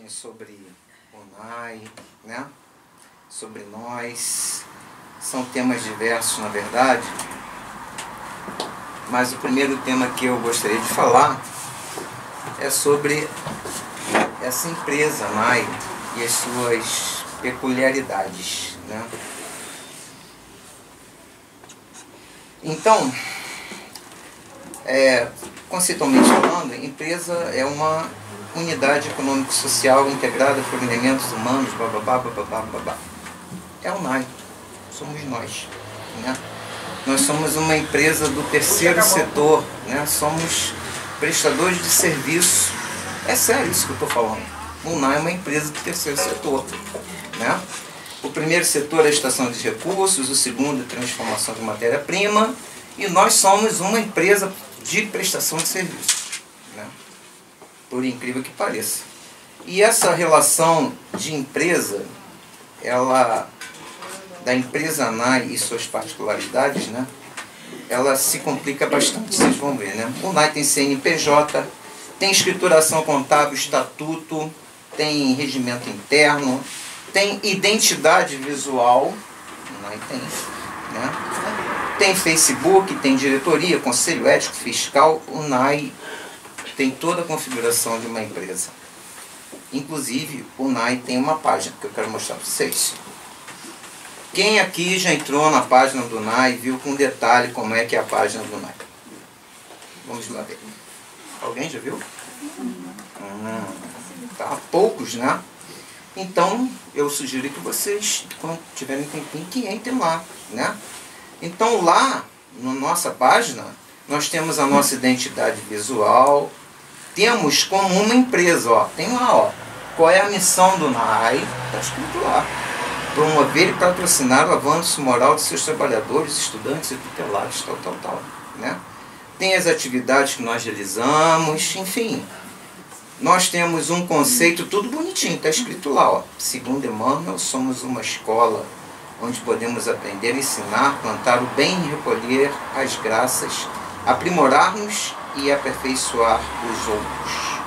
mensagens sobre o NAI, né? Sobre nós. São temas diversos, na verdade. Mas o primeiro tema que eu gostaria de falar é sobre essa empresa NAI e as suas peculiaridades, né? Então, conceitualmente falando, empresa é uma unidade econômico-social integrada por elementos humanos, bababá, bababá, babá. É o NAI, somos nós, né? Nós somos uma empresa do terceiro setor, né? Somos prestadores de serviço. É sério isso que eu estou falando. O NAI é uma empresa do terceiro setor, né? O primeiro setor é a estação de recursos, o segundo é a transformação de matéria-prima, e nós somos uma empresa de prestação de serviço, né? Por incrível que pareça. E essa relação de empresa, da empresa NAI e suas particularidades, né? Ela se complica bastante, vocês vão ver, né? O NAI tem CNPJ, tem escrituração contábil, estatuto, tem regimento interno, tem identidade visual, o NAI tem, né? Tem Facebook, tem diretoria, conselho ético, fiscal. O NAI tem toda a configuração de uma empresa. Inclusive, o NAI tem uma página que eu quero mostrar para vocês. Quem aqui já entrou na página do NAI e viu com detalhe como é que é a página do NAI? Vamos lá ver. Alguém já viu? Tá, poucos, né? Então, eu sugiro que vocês, quando tiverem tempinho, que entrem lá, né? Então, lá, na nossa página, nós temos a nossa identidade visual, temos como uma empresa, ó, tem lá, ó, qual é a missão do NAI, está escrito lá. Promover e patrocinar o avanço moral de seus trabalhadores, estudantes e tutelados, tal, né? Tem as atividades que nós realizamos, enfim. Nós temos um conceito, tudo bonitinho, está escrito lá, ó. Segundo Emmanuel, somos uma escola onde podemos aprender, ensinar, plantar o bem e recolher as graças, aprimorar-nos e aperfeiçoar os outros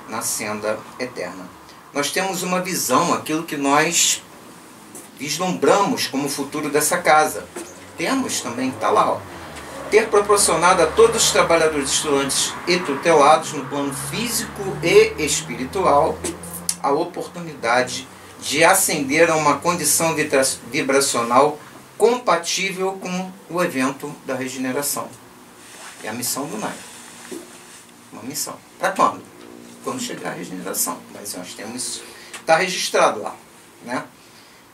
na senda eterna. Nós temos uma visão, aquilo que nós vislumbramos como futuro dessa casa. Temos também, está lá, ó. Ter proporcionado a todos os trabalhadores, estudantes e tutelados no plano físico e espiritual a oportunidade de ascender a uma condição vibracional compatível com o evento da regeneração. É a missão do NAI. Uma missão. Para quando? Quando chegar a regeneração. Mas nós temos... Está registrado lá, né?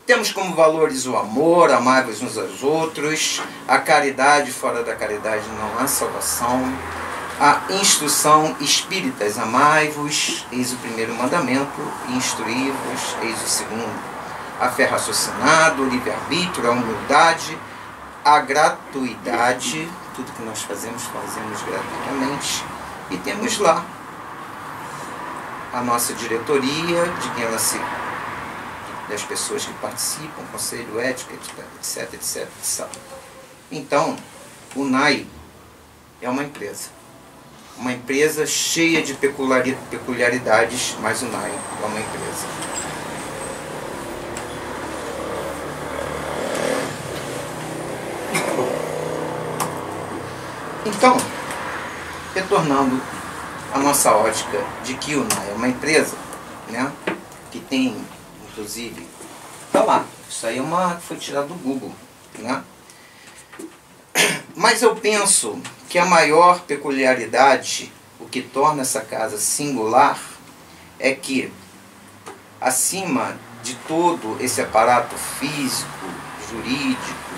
Temos como valores o amor, amar-vos uns aos outros, a caridade, fora da caridade não há salvação, a instrução espíritas, amai-vos, eis o primeiro mandamento, instruí-vos, eis o segundo, a fé raciocinada, o livre-arbítrio, a humildade, a gratuidade, tudo que nós fazemos gratuitamente, e temos lá a nossa diretoria, de quem ela se... das pessoas que participam, conselho ético, etc, etc, etc. Então, o NAI é uma empresa cheia de peculiaridades, mas o NAI é uma empresa. Então, retornando à nossa ótica de que o NAI é uma empresa, né, que tem... Inclusive, tá lá, isso aí foi tirado do Google, né? Mas eu penso que a maior peculiaridade, o que torna essa casa singular, é que, acima de todo esse aparato físico, jurídico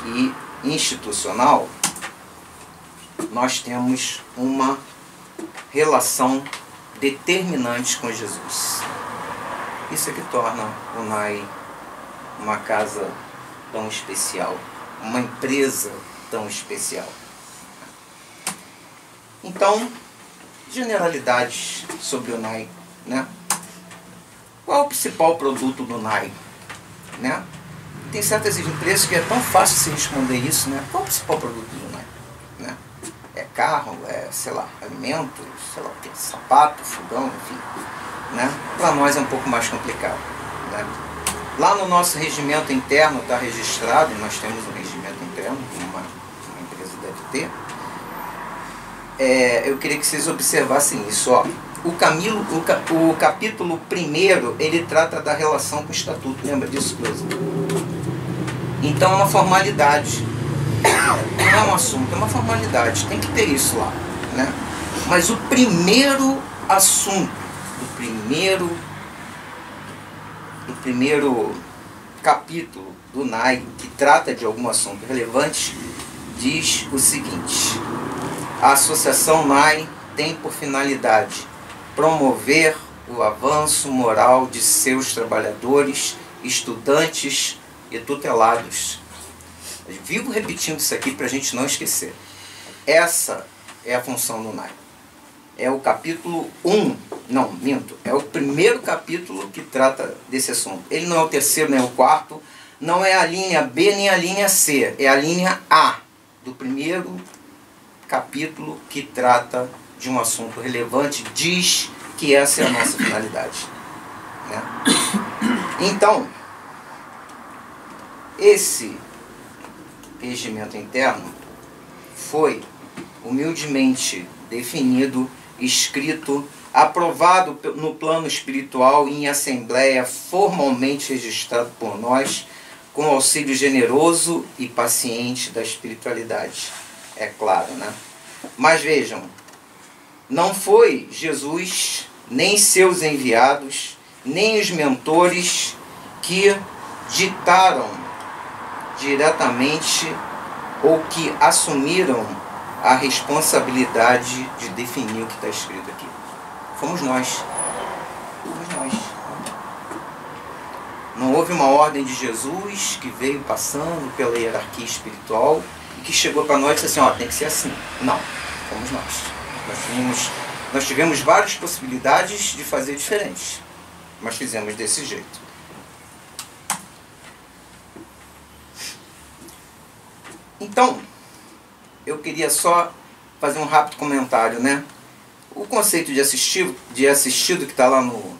e institucional, nós temos uma relação determinante com Jesus. Isso é que torna o NAI uma casa tão especial, uma empresa tão especial. Então, generalidades sobre o NAI, né? Qual é o principal produto do NAI? Né? Tem certas empresas que é tão fácil se responder isso, né? Qual é o principal produto do NAI? Né? É carro, sei lá, alimento, sei lá o que, sapato, fogão, enfim. né? Para nós é um pouco mais complicado, né? Lá no nosso regimento interno está registrado, e nós temos um regimento interno, como uma empresa deve ter. Eu queria que vocês observassem isso, ó. O capítulo 1º, ele trata da relação com o estatuto, lembra disso, Cleusa? Então é uma formalidade, não é um assunto, é uma formalidade, tem que ter isso lá, né? Mas o primeiro assunto, do primeiro capítulo do NAI, que trata de algum assunto relevante, diz o seguinte: a Associação NAI tem por finalidade promover o avanço moral de seus trabalhadores, estudantes e tutelados. Eu vivo repetindo isso aqui para a gente não esquecer. Essa é a função do NAI. É o capítulo 1, não, minto, é o primeiro capítulo que trata desse assunto. Ele não é o terceiro nem o quarto, não é a linha B nem a linha C, é a linha A do primeiro capítulo que trata de um assunto relevante, diz que essa é a nossa finalidade, né? Então, esse regimento interno foi humildemente definido, escrito, aprovado no plano espiritual em assembleia, formalmente registrado por nós, com auxílio generoso e paciente da espiritualidade, é claro, né? Mas vejam, não foi Jesus, nem seus enviados, nem os mentores que ditaram diretamente ou que assumiram a responsabilidade de definir o que está escrito aqui. Fomos nós. Fomos nós. Não houve uma ordem de Jesus que veio passando pela hierarquia espiritual e que chegou para nós e disse assim, ó, tem que ser assim. Não, fomos nós. Nós tivemos várias possibilidades de fazer diferente, mas fizemos desse jeito. Então, eu queria só fazer um rápido comentário, né? O conceito de assistido que está lá no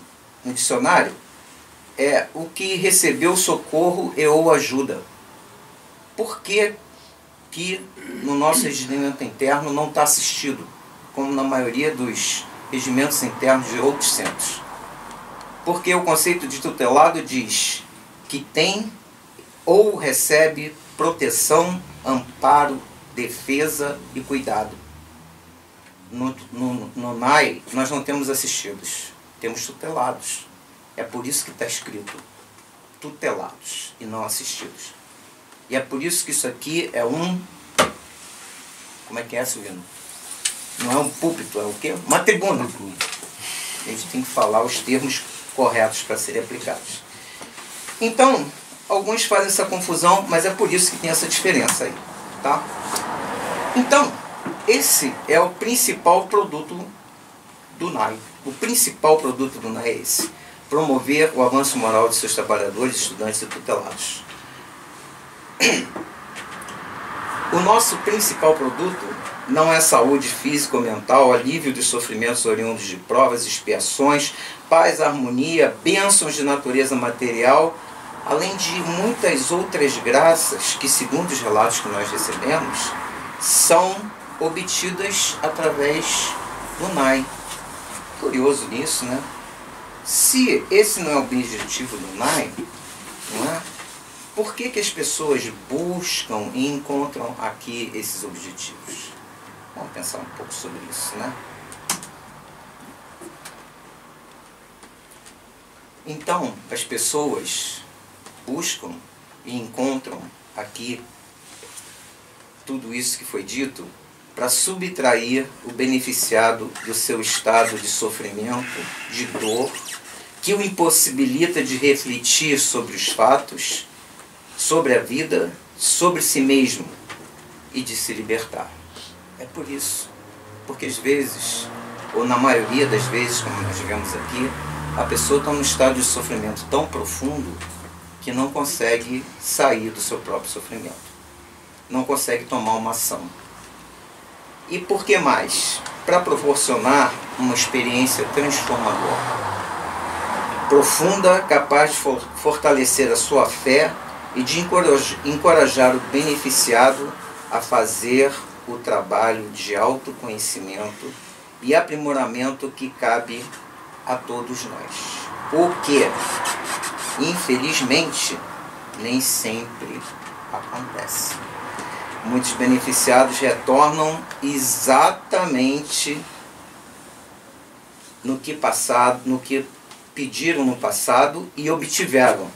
dicionário é o que recebeu socorro e ou ajuda. Por que no nosso regimento interno não está assistido, como na maioria dos regimentos internos de outros centros? Porque o conceito de tutelado diz que tem ou recebe proteção, amparo, defesa e cuidado. No NAI, nós não temos assistidos, temos tutelados. É por isso que está escrito tutelados e não assistidos. E é por isso que isso aqui é um... Como é que é, Silvino? Não é um púlpito, é o quê? Uma tribuna. A gente tem que falar os termos corretos para serem aplicados. Então, alguns fazem essa confusão, mas é por isso que tem essa diferença aí, tá? Então, esse é o principal produto do NAI. O principal produto do NAI é esse: promover o avanço moral de seus trabalhadores, estudantes e tutelados. O nosso principal produto não é saúde física ou mental, alívio dos sofrimentos oriundos de provas, expiações, paz, harmonia, bênçãos de natureza material, além de muitas outras graças que, segundo os relatos que nós recebemos, são obtidas através do NAI. Curioso nisso, né? Se esse não é o objetivo do NAI, não é? Por que as pessoas buscam e encontram aqui esses objetivos? Vamos pensar um pouco sobre isso, né? Então, as pessoas buscam e encontram aqui tudo isso que foi dito para subtrair o beneficiado do seu estado de sofrimento, de dor, que o impossibilita de refletir sobre os fatos, sobre a vida, sobre si mesmo e de se libertar. É por isso, porque às vezes, ou na maioria das vezes, como nós vemos aqui, a pessoa está num estado de sofrimento tão profundo que não consegue sair do seu próprio sofrimento, não consegue tomar uma ação. E por que mais? Para proporcionar uma experiência transformadora. profunda, capaz de fortalecer a sua fé e de encorajar o beneficiado a fazer o trabalho de autoconhecimento e aprimoramento que cabe a todos nós. O que, infelizmente, nem sempre acontece. Muitos beneficiados retornam exatamente no que pediram no passado e obtiveram,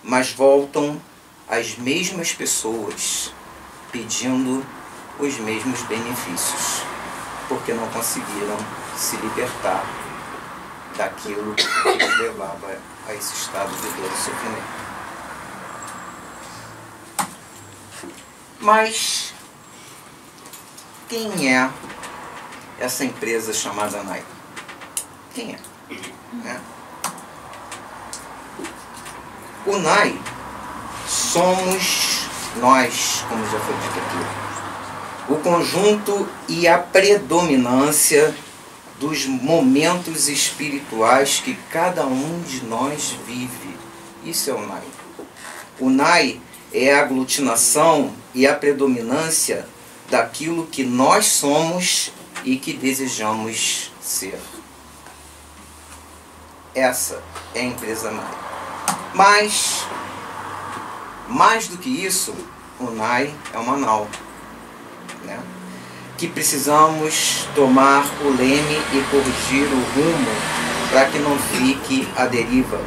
mas voltam as mesmas pessoas pedindo os mesmos benefícios, porque não conseguiram se libertar daquilo que os levava a esse estado de dor e sofrimento. Mas quem é essa empresa chamada NAI? Quem é? O NAI somos nós, como já foi dito aqui, o conjunto e a predominância dos momentos espirituais que cada um de nós vive. Isso é o NAI. O NAI é a aglutinação e a predominância daquilo que nós somos e que desejamos ser. Essa é a empresa NAI. Mas, mais do que isso, o NAI é uma nau, né? Que precisamos tomar o leme e corrigir o rumo para que não fique à deriva,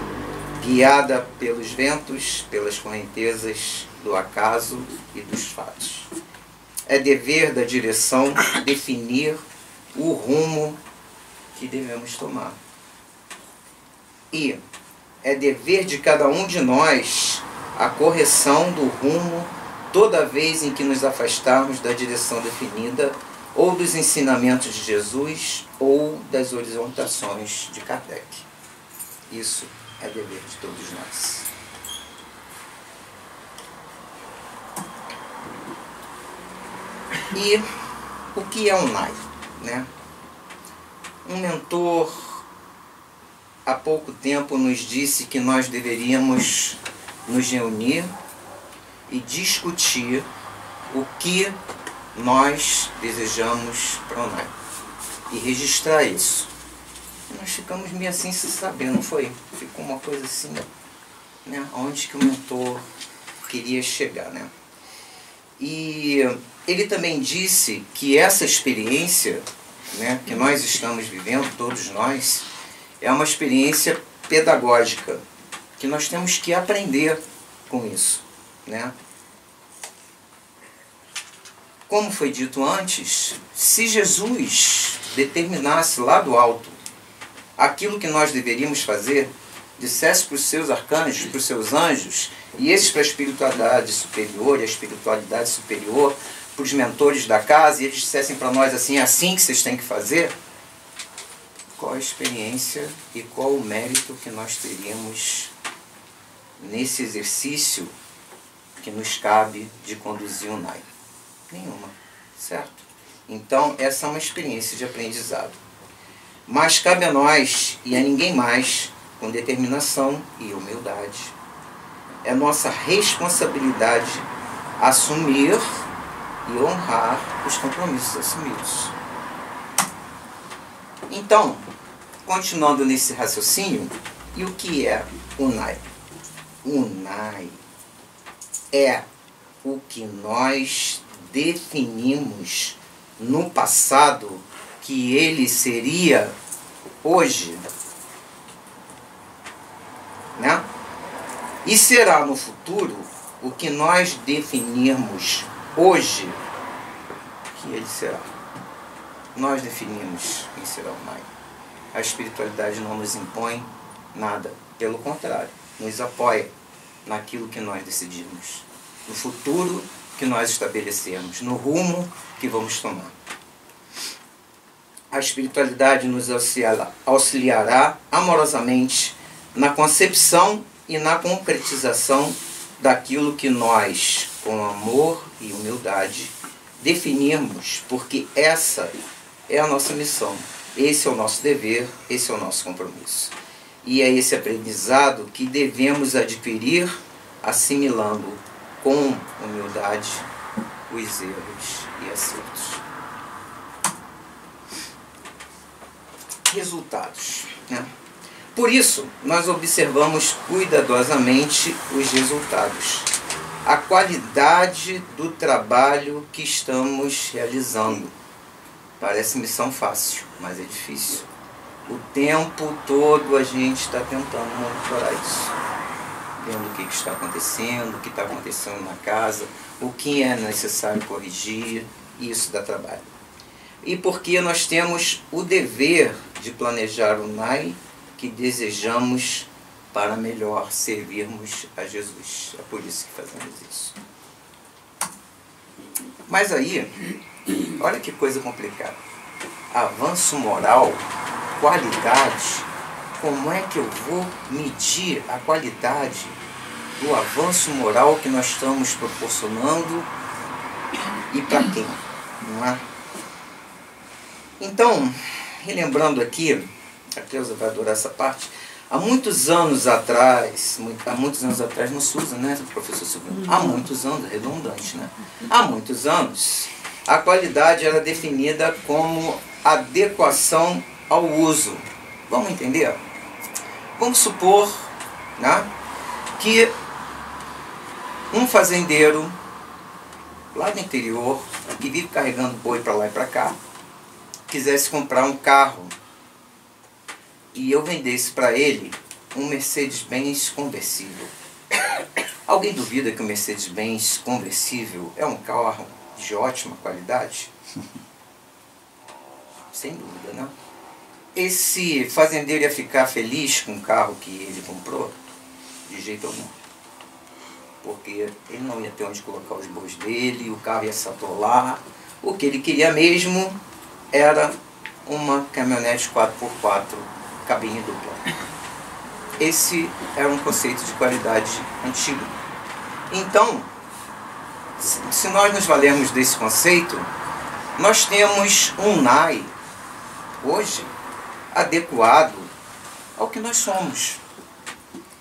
guiada pelos ventos, pelas correntezas do acaso e dos fatos. É dever da direção definir o rumo que devemos tomar. E é dever de cada um de nós a correção do rumo toda vez em que nos afastarmos da direção definida ou dos ensinamentos de Jesus ou das orientações de Kardec. Isso é dever de todos nós. E o que é um NAI, né? Um mentor há pouco tempo nos disse que nós deveríamos nos reunir e discutir o que nós desejamos para o NAI e registrar isso. E nós ficamos meio assim sem saber, não foi? Ficou uma coisa assim, né? Onde que o mentor queria chegar, né? E ele também disse que essa experiência, né, que nós estamos vivendo, todos nós, é uma experiência pedagógica, que nós temos que aprender com isso, né? Como foi dito antes, se Jesus determinasse lá do alto aquilo que nós deveríamos fazer, dissesse para os seus arcanjos, para os seus anjos, e esses para a espiritualidade superior e a espiritualidade superior, para os mentores da casa, e eles dissessem para nós assim, é assim que vocês têm que fazer, qual a experiência e qual o mérito que nós teríamos nesse exercício que nos cabe de conduzir o NAI? Nenhuma, certo? Então, essa é uma experiência de aprendizado. Mas cabe a nós e a ninguém mais, com determinação e humildade, é nossa responsabilidade assumir e honrar os compromissos assumidos. Então, continuando nesse raciocínio, e o que é o NAI? O NAI é o que nós definimos no passado que ele seria hoje, né? E será no futuro o que nós definirmos hoje que ele será. Nós definimos quem será o NAI. A espiritualidade não nos impõe nada, pelo contrário, nos apoia naquilo que nós decidimos, no futuro que nós estabelecemos, no rumo que vamos tomar. A espiritualidade nos auxiliará amorosamente na concepção e na concretização daquilo que nós, com amor e humildade, definirmos, porque essa é a nossa missão, esse é o nosso dever, esse é o nosso compromisso. E é esse aprendizado que devemos adquirir assimilando com humildade os erros e acertos. Resultados, né? Por isso, nós observamos cuidadosamente os resultados, a qualidade do trabalho que estamos realizando. Parece missão fácil, mas é difícil. O tempo todo a gente está tentando monitorar isso, vendo o que está acontecendo, o que está acontecendo na casa, o que é necessário corrigir, isso dá trabalho. E porque nós temos o dever de planejar o NAI que desejamos para melhor servirmos a Jesus. É por isso que fazemos isso. Mas aí, olha que coisa complicada. Avanço moral, qualidade. Como é que eu vou medir a qualidade do avanço moral que nós estamos proporcionando e para quem? Não é? Então, relembrando aqui, a Cleusa vai adorar essa parte, há muitos anos atrás não se usa, né, professor Silvino? Há muitos anos, é redundante, né? Há muitos anos, a qualidade era definida como adequação ao uso. Vamos entender? Vamos supor, né, que um fazendeiro lá do interior, que vive carregando boi para lá e para cá, quisesse comprar um carro e eu vendesse para ele um Mercedes-Benz conversível. Alguém duvida que o Mercedes-Benz conversível é um carro de ótima qualidade? Sem dúvida, né? Esse fazendeiro ia ficar feliz com o carro que ele comprou? De jeito algum. Porque ele não ia ter onde colocar os bois dele, o carro ia se atolar. O que ele queria mesmo era uma caminhonete 4x4, cabine dupla. Esse era um conceito de qualidade antigo. Então, se nós nos valermos desse conceito, nós temos um NAI, hoje, adequado ao que nós somos.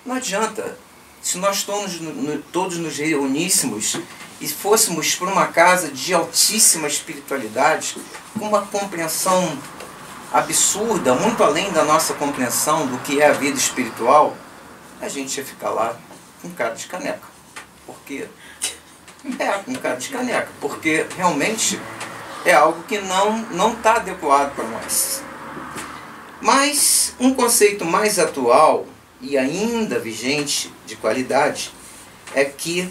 Não adianta, se nós todos nos reuníssemos e fôssemos para uma casa de altíssima espiritualidade, com uma compreensão absurda, muito além da nossa compreensão do que é a vida espiritual, a gente ia ficar lá com cara de caneca. Porque com cara de caneca, porque realmente é algo que não está adequado para nós. Mas um conceito mais atual e ainda vigente de qualidade é que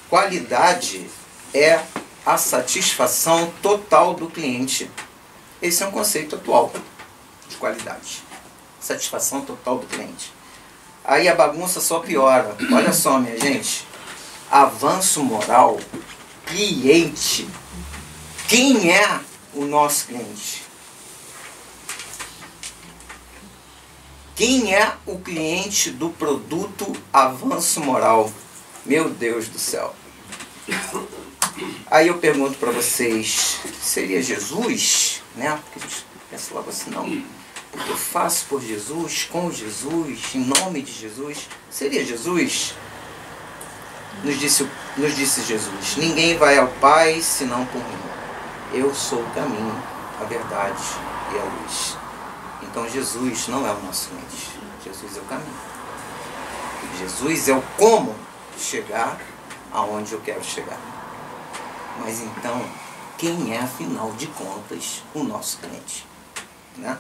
qualidade é a satisfação total do cliente. Esse é um conceito atual de qualidade. Satisfação total do cliente. Aí a bagunça só piora. Olha só, minha gente. Avanço moral, cliente. Quem é o nosso cliente? Quem é o cliente do produto Avanço Moral? Meu Deus do céu. Aí eu pergunto para vocês, seria Jesus? Né? Porque a gente pensa logo assim, não. Porque eu faço por Jesus, com Jesus, em nome de Jesus. Seria Jesus? Nos disse Jesus, ninguém vai ao Pai senão por mim. Eu sou o caminho, a verdade e a luz. Então Jesus não é o nosso cliente. Jesus é o caminho. Jesus é o como chegar aonde eu quero chegar. Mas então, quem é, afinal de contas, o nosso cliente? Né?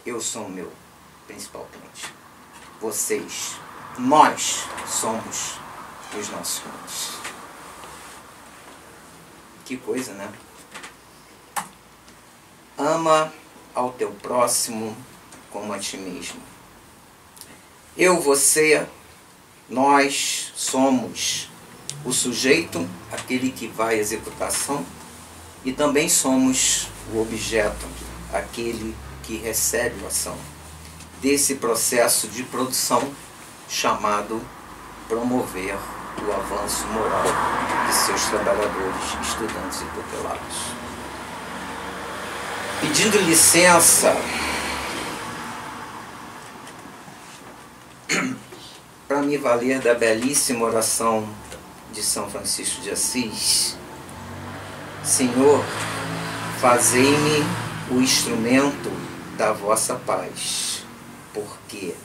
Eu sou o meu principal cliente. Vocês, nós somos os nossos clientes. Que coisa, né? Ama ao teu próximo como a ti mesmo. Eu, você, nós somos o sujeito, aquele que vai à executação, e também somos o objeto, aquele que recebe a ação desse processo de produção chamado promover o avanço moral de seus trabalhadores, estudantes e tutelados. pedindo licença para me valer da belíssima oração de São Francisco de Assis: Senhor, fazei-me o instrumento da vossa paz, porque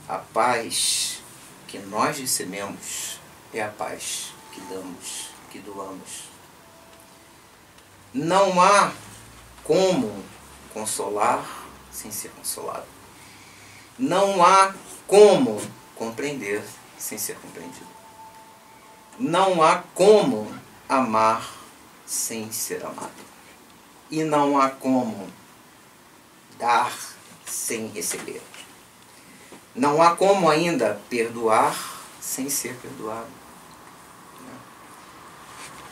a paz que nós recebemos é a paz que damos, que doamos. Não há como consolar sem ser consolado. Não há como compreender sem ser compreendido. Não há como amar sem ser amado. E não há como dar sem receber. Não há como ainda perdoar sem ser perdoado.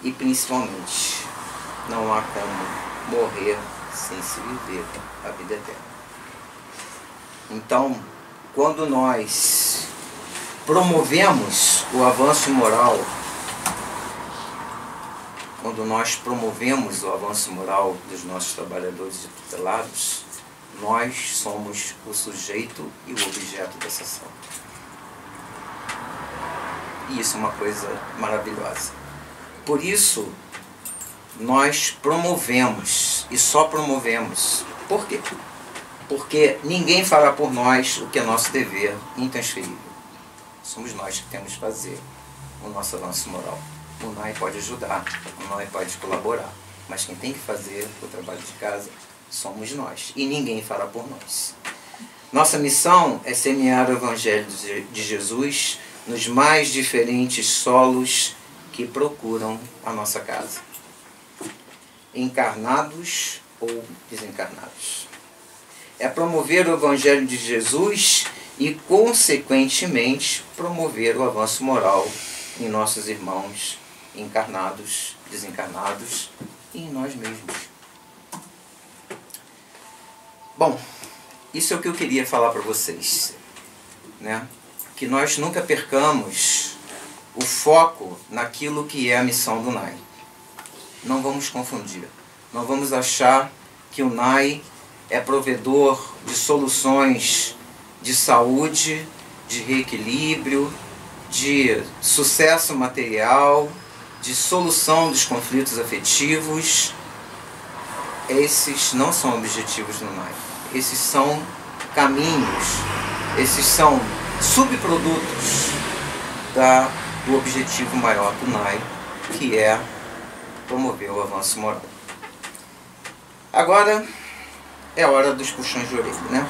E principalmente, não há como morrer sem se viver a vida eterna. Então, quando nós promovemos o avanço moral, quando nós promovemos o avanço moral dos nossos trabalhadores e tutelados, nós somos o sujeito e o objeto dessa ação. E isso é uma coisa maravilhosa. Por isso, nós promovemos, e só promovemos. Por quê? Porque ninguém fará por nós o que é nosso dever intransferível. Somos nós que temos que fazer o nosso avanço moral. O NAI pode ajudar, o NAI pode colaborar, mas quem tem que fazer o trabalho de casa somos nós, e ninguém fará por nós. Nossa missão é semear o Evangelho de Jesus nos mais diferentes solos que procuram a nossa casa, encarnados ou desencarnados. É promover o Evangelho de Jesus e, consequentemente, promover o avanço moral em nossos irmãos encarnados, desencarnados e em nós mesmos. Bom, isso é o que eu queria falar para vocês, né? Que nós nunca percamos o foco naquilo que é a missão do NAI. Não vamos confundir. Não vamos achar que o NAI é provedor de soluções de saúde, de reequilíbrio, de sucesso material, de solução dos conflitos afetivos. Esses não são objetivos do NAI. Esses são caminhos, esses são subprodutos do objetivo maior do NAI, que é promover o avanço moral. Agora é a hora dos puxões de orelha, né?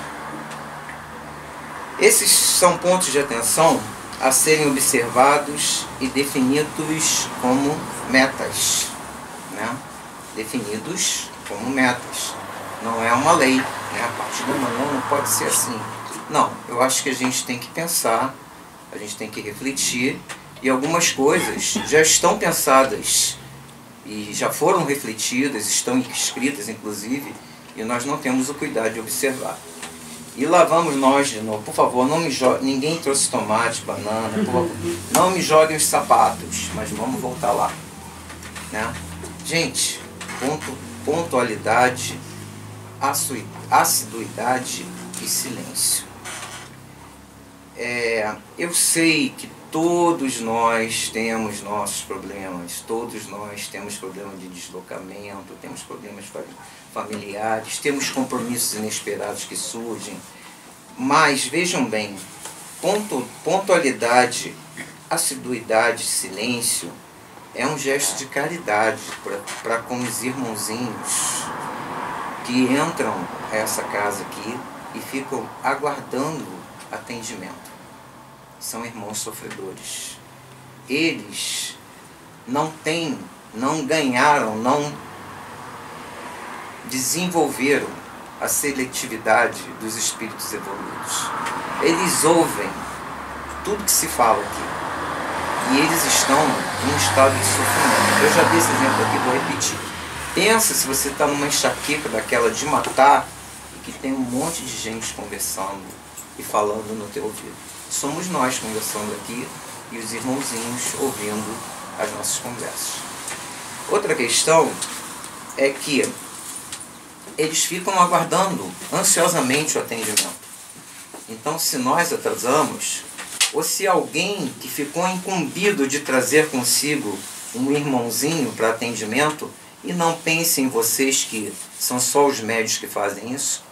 Esses são pontos de atenção a serem observados e definidos como metas, né? Definidos como metas. Não é uma lei, né? A partir da manhã não pode ser assim. Não, eu acho que a gente tem que pensar, a gente tem que refletir, e algumas coisas já estão pensadas e já foram refletidas, estão escritas inclusive, e nós não temos o cuidado de observar. E lá vamos nós de novo. Por favor, não me jogue, ninguém trouxe tomate, banana, por favor, não me joguem os sapatos, mas vamos voltar lá, né? Gente, pontualidade, assiduidade e silêncio. Eu sei que todos nós temos nossos problemas, todos nós temos problemas de deslocamento, temos problemas familiares, temos compromissos inesperados que surgem, mas vejam bem, pontualidade, assiduidade, silêncio é um gesto de caridade para com os irmãozinhos que entram a essa casa aqui e ficam aguardando atendimento. São irmãos sofredores. Eles não ganharam, não desenvolveram a seletividade dos espíritos evoluídos. Eles ouvem tudo que se fala aqui. E eles estão em um estado de sofrimento. Eu já dei esse exemplo aqui, vou repetir. Pensa se você está numa enxaqueca daquela de matar e que tem um monte de gente conversando e falando no teu ouvido. Somos nós conversando aqui e os irmãozinhos ouvindo as nossas conversas. Outra questão é que eles ficam aguardando ansiosamente o atendimento. Então, se nós atrasamos, ou se alguém que ficou incumbido de trazer consigo um irmãozinho para atendimento, e não pensem vocês que são só os médios que fazem isso,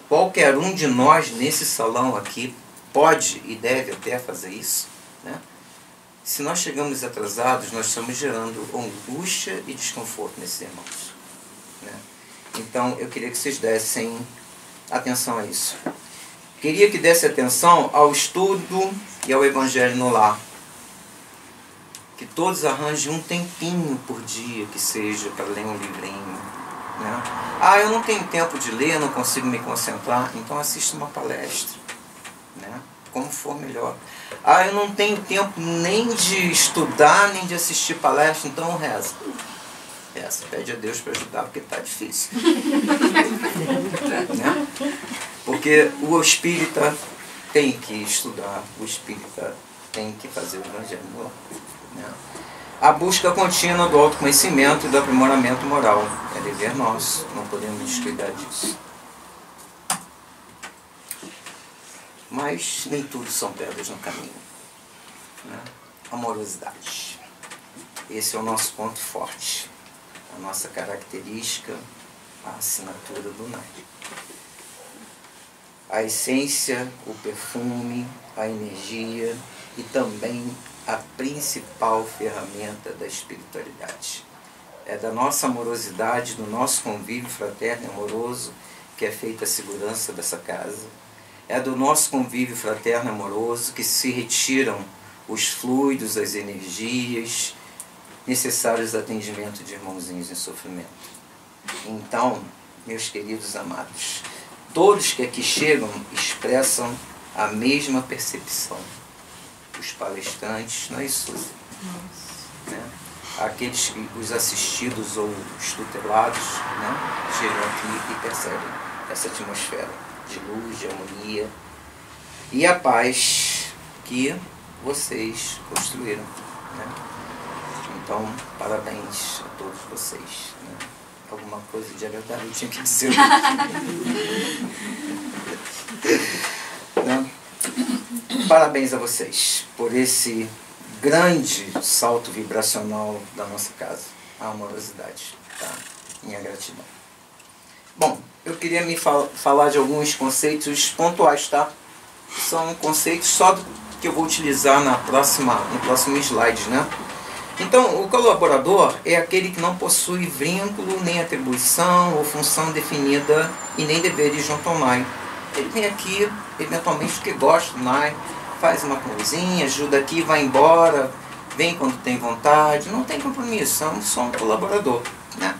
qualquer um de nós nesse salão aqui pode e deve até fazer isso, né? Se nós chegamos atrasados, nós estamos gerando angústia e desconforto nesses irmãos, né? Então, eu queria que vocês dessem atenção a isso. Queria que desse atenção ao estudo e ao Evangelho no lar. Que todos arranjem um tempinho por dia, que seja, para ler um livrinho, né? Ah, eu não tenho tempo de ler, não consigo me concentrar, então assista uma palestra, né? Como for melhor. Ah, eu não tenho tempo nem de estudar, nem de assistir palestra, então reza. Reza, pede a Deus para ajudar, porque está difícil. Né? Porque o espírita tem que estudar, o espírita tem que fazer o Evangelho no lar, né? A busca contínua do autoconhecimento e do aprimoramento moral é dever nosso, não podemos descuidar disso. Mas nem tudo são pedras no caminho, né? Amorosidade. Esse é o nosso ponto forte, a nossa característica, a assinatura do NAI. A essência, o perfume, a energia e também a principal ferramenta da espiritualidade. É da nossa amorosidade, do nosso convívio fraterno e amoroso que é feita a segurança dessa casa. É do nosso convívio fraterno e amoroso que se retiram os fluidos, as energias necessários ao atendimento de irmãozinhos em sofrimento. Então, meus queridos amados, todos que aqui chegam expressam a mesma percepção. Os palestrantes, não é isso, Suzy? Né? Aqueles, os assistidos ou os tutelados, né? Chegam aqui e percebem essa atmosfera de luz, de harmonia e a paz que vocês construíram, né? Então, parabéns a todos vocês, né? Alguma coisa de agradável eu tinha que dizer. Né? Parabéns a vocês por esse grande salto vibracional da nossa casa, a amorosidade, tá? Minha gratidão. Bom, eu queria falar de alguns conceitos pontuais, tá? São conceitos só que eu vou utilizar no próximo slide, né? Então, o colaborador é aquele que não possui vínculo, nem atribuição ou função definida e nem deveres junto ao NAI. Ele vem aqui, eventualmente, porque gosta do NAI, faz uma coisinha, ajuda aqui, vai embora, vem quando tem vontade, não tem compromisso, é só um colaborador, né?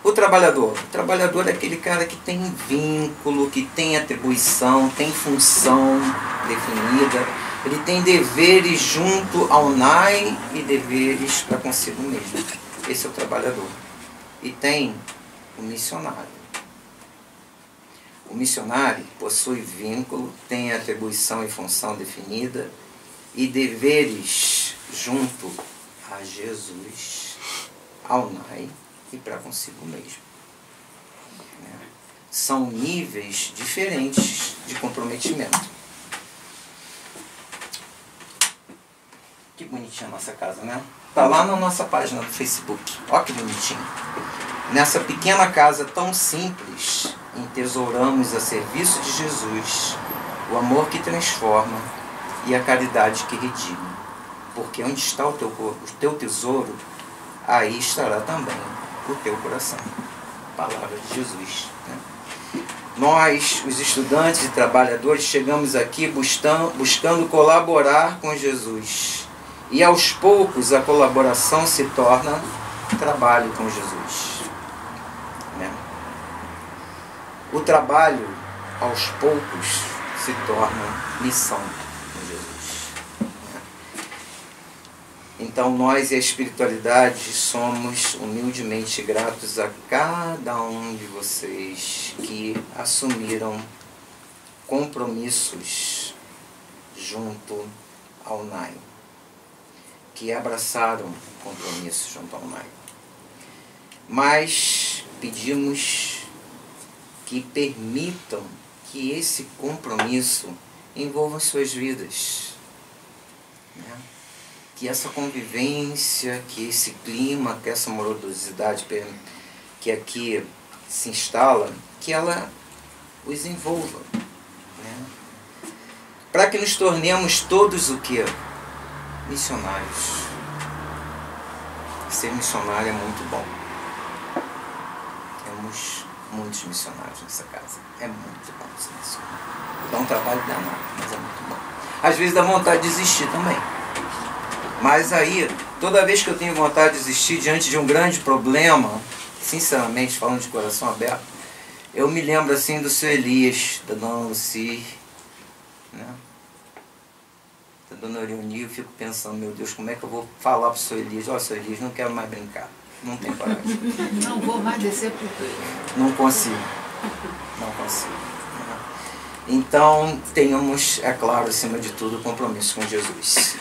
O trabalhador é aquele cara que tem vínculo, que tem atribuição, tem função definida, ele tem deveres junto ao NAI e deveres para consigo mesmo. Esse é o trabalhador. E tem o missionário. O missionário possui vínculo, tem atribuição e função definida e deveres junto a Jesus, ao NAI e para consigo mesmo. São níveis diferentes de comprometimento. Que bonitinha a nossa casa, né? Tá lá na nossa página do Facebook. Olha que bonitinho. Nessa pequena casa tão simples, entesouramos a serviço de Jesus o amor que transforma e a caridade que redime. Porque onde está o teu tesouro, aí estará também o teu coração. Palavra de Jesus, né? Nós, os estudantes e trabalhadores, chegamos aqui buscando colaborar com Jesus. E aos poucos a colaboração se torna trabalho com Jesus, né? O trabalho, aos poucos, se torna missão com Jesus, né? Então nós e a espiritualidade somos humildemente gratos a cada um de vocês que assumiram compromissos junto ao NAI, que abraçaram compromissos junto ao NAI. Mas pedimos que permitam que esse compromisso envolva as suas vidas, né? Que essa convivência, que esse clima, que essa amorosidade que aqui se instala, que ela os envolva, né? Para que nos tornemos todos o quê? Missionários. Ser missionário é muito bom. Temos muitos missionários nessa casa. É muito bom ser missionário. Dá um trabalho danado, mas é muito bom. Às vezes dá vontade de desistir também. Mas aí, toda vez que eu tenho vontade de desistir diante de um grande problema, sinceramente, falando de coração aberto, eu me lembro assim do seu Elias, da dona Luci, né? Da dona Leonie, eu fico pensando, meu Deus, como é que eu vou falar pro seu Elias? Ó, seu Elias, não quero mais brincar. Não tem coragem. Não vou mais descer pro rio. Não consigo. Não consigo. Né? Então, tenhamos, é claro, acima de tudo, o compromisso com Jesus.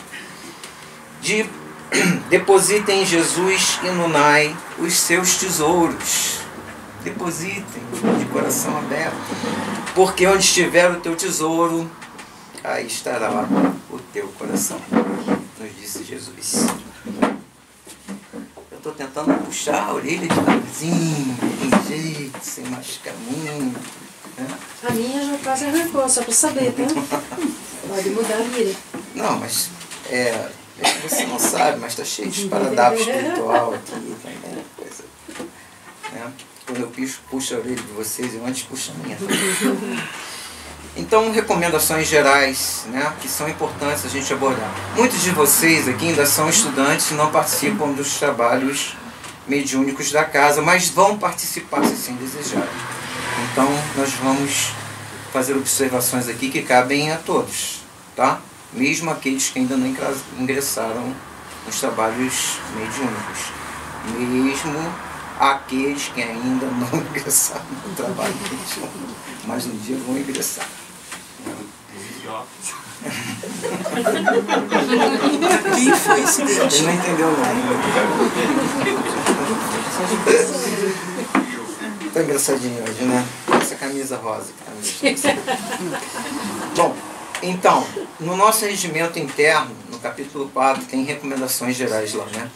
Depositem em Jesus e no Nai os seus tesouros. Depositem de coração aberto. Porque onde estiver o teu tesouro, aí estará o teu coração, nos disse Jesus. Eu estou tentando puxar a orelha devagarzinho, com jeito, sem machucar muito. Né? A minha já quase arrancou, só para saber, tá? Pode mudar a mira. Não, mas você não sabe, mas está cheio de esparadrapo espiritual aqui também. Coisa, né? Quando eu puxo a orelha de vocês, eu antes puxo a minha. Então, recomendações gerais, né, que são importantes a gente abordar. Muitos de vocês aqui ainda são estudantes e não participam dos trabalhos mediúnicos da casa, mas vão participar se assim desejarem. Então, nós vamos fazer observações aqui que cabem a todos, tá? Mesmo aqueles que ainda não ingressaram nos trabalhos mediúnicos. Mesmo aqueles que ainda não ingressaram no trabalho mediúnico, mas um dia vão ingressar. Quem foi esse Deus? Ele não entendeu nada. Tá engraçadinho hoje, né? Essa camisa rosa que tá me deixando. Bom, então, no nosso regimento interno, no capítulo 4, tem recomendações gerais lá, né?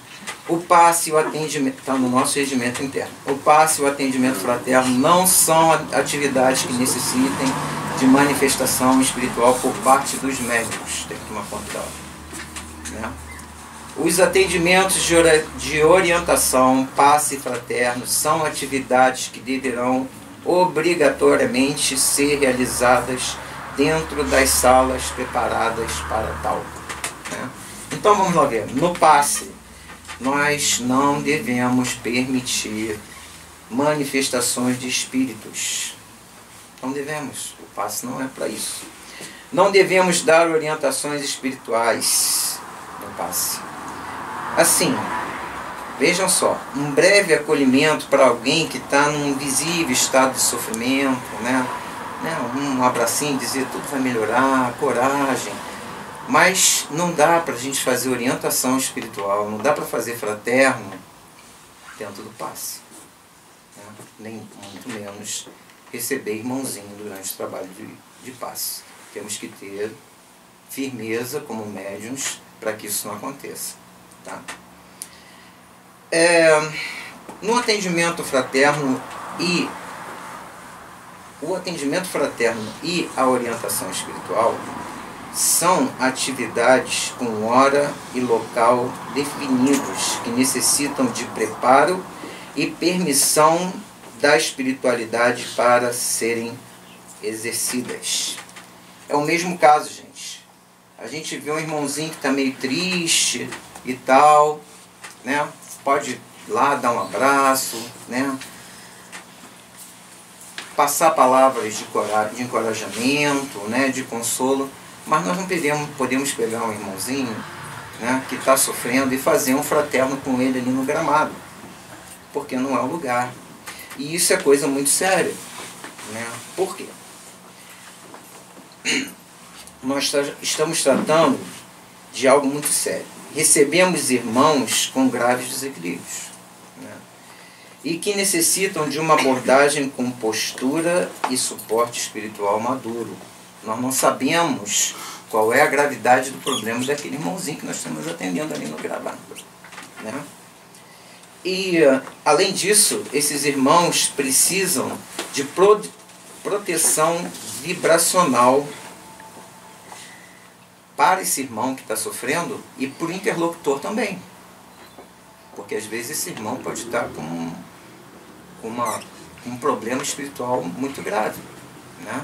O passe e o atendimento, está no nosso regimento interno. O passe e o atendimento fraterno não são atividades que necessitem de manifestação espiritual por parte dos médicos. Tem que tomar conta dela. Né? Os atendimentos de orientação, passe fraterno, são atividades que deverão obrigatoriamente ser realizadas dentro das salas preparadas para tal. Né? Então vamos lá ver. No passe, nós não devemos permitir manifestações de espíritos. Não devemos. O passe não é para isso. Não devemos dar orientações espirituais no passe. Assim, vejam só, um breve acolhimento para alguém que está num visível estado de sofrimento, né? Um abracinho, dizer tudo vai melhorar, coragem. Mas não dá para a gente fazer orientação espiritual, não dá para fazer fraterno dentro do passe. Né? Nem muito menos receber irmãozinho durante o trabalho de passe. Temos que ter firmeza como médiuns para que isso não aconteça. Tá? No atendimento fraterno e o atendimento fraterno e a orientação espiritual são atividades com hora e local definidos que necessitam de preparo e permissão da espiritualidade para serem exercidas. É o mesmo caso, gente. A gente vê um irmãozinho que está meio triste e tal, né? Pode ir lá dar um abraço, né? Passar palavras de encorajamento, né? De consolo. Mas nós não podemos pegar um irmãozinho, né, que está sofrendo e fazer um fraterno com ele ali no gramado, porque não é o lugar. E isso é coisa muito séria. Né? Por quê? Nós estamos tratando de algo muito sério. Recebemos irmãos com graves desequilíbrios. Né? e que necessitam de uma abordagem com postura e suporte espiritual maduro. Nós não sabemos qual é a gravidade do problema daquele irmãozinho que nós estamos atendendo ali no gravado, né? E, além disso, esses irmãos precisam de proteção vibracional para esse irmão que está sofrendo e para o interlocutor também. Porque às vezes esse irmão pode estar com um problema espiritual muito grave, né?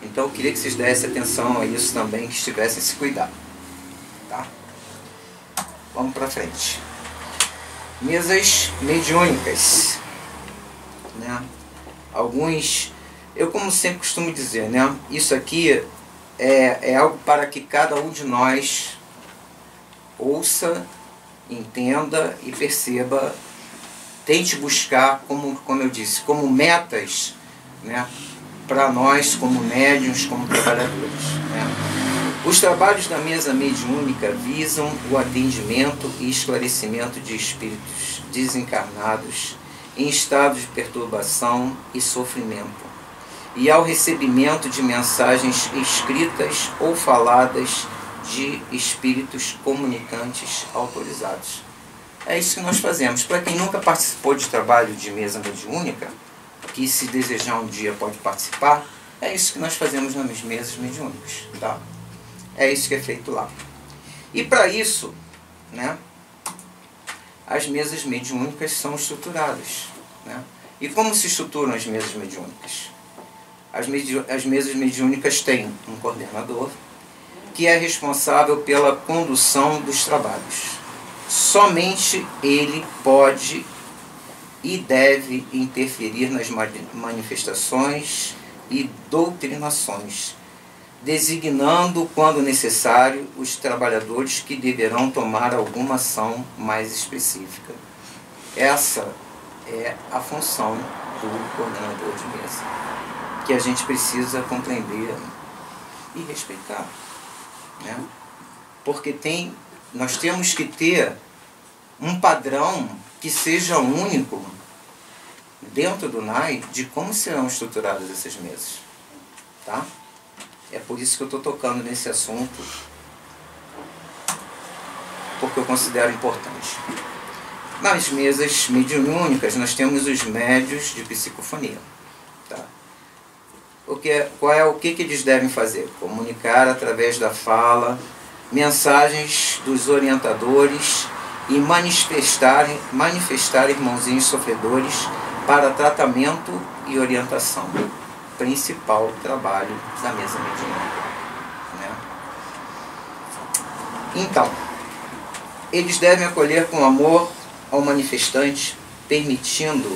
Então eu queria que vocês dessem atenção a isso também, que estivessem esse cuidado. Tá? Vamos para frente. Mesas mediúnicas, né? Alguns, eu como sempre costumo dizer, né? Isso aqui é algo para que cada um de nós ouça, entenda e perceba, tente buscar, como eu disse, como metas, né? Para nós como médiuns, como trabalhadores, né? Os trabalhos da mesa mediúnica visam o atendimento e esclarecimento de espíritos desencarnados em estado de perturbação e sofrimento, e ao recebimento de mensagens escritas ou faladas de espíritos comunicantes autorizados. É isso que nós fazemos. Para quem nunca participou de trabalho de mesa mediúnica, que se desejar um dia pode participar, é isso que nós fazemos nas mesas mediúnicas, tá? É isso que é feito lá. E para isso, né, as mesas mediúnicas são estruturadas, né? E como se estruturam as mesas mediúnicas? As mesas mediúnicas têm um coordenador que é responsável pela condução dos trabalhos. Somente ele pode e deve interferir nas manifestações e doutrinações, designando, quando necessário, os trabalhadores que deverão tomar alguma ação mais específica. Essa é a função do coordenador de mesa, que a gente precisa compreender e respeitar, né? Porque nós temos que ter um padrão que seja único dentro do NAI de como serão estruturadas essas mesas, tá? É por isso que eu estou tocando nesse assunto, porque eu considero importante. Nas mesas mediúnicas nós temos os médios de psicofonia, tá? O que eles devem fazer? Comunicar através da fala mensagens dos orientadores e manifestar irmãozinhos sofredores para tratamento e orientação. Principal trabalho da mesa mediúnica, né? Então, eles devem acolher com amor ao manifestante, permitindo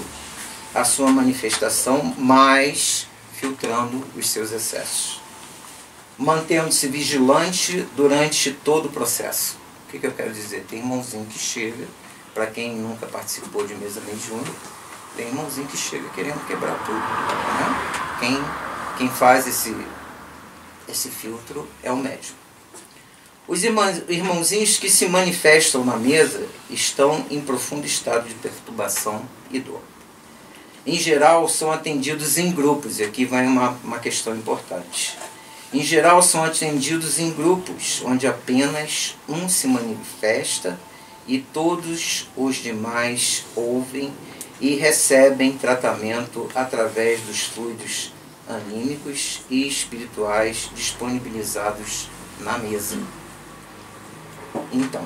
a sua manifestação, mas filtrando os seus excessos, mantendo-se vigilante durante todo o processo. O que eu quero dizer? Tem irmãozinho que chega, para quem nunca participou de mesa mediúnica, tem irmãozinho que chega querendo quebrar tudo, né? Quem faz esse filtro é o médium. Os irmãozinhos que se manifestam na mesa estão em profundo estado de perturbação e dor. Em geral, são atendidos em grupos, e aqui vai uma questão importante. Em geral, são atendidos em grupos, onde apenas um se manifesta e todos os demais ouvem e recebem tratamento através dos fluidos anímicos e espirituais disponibilizados na mesa. Então,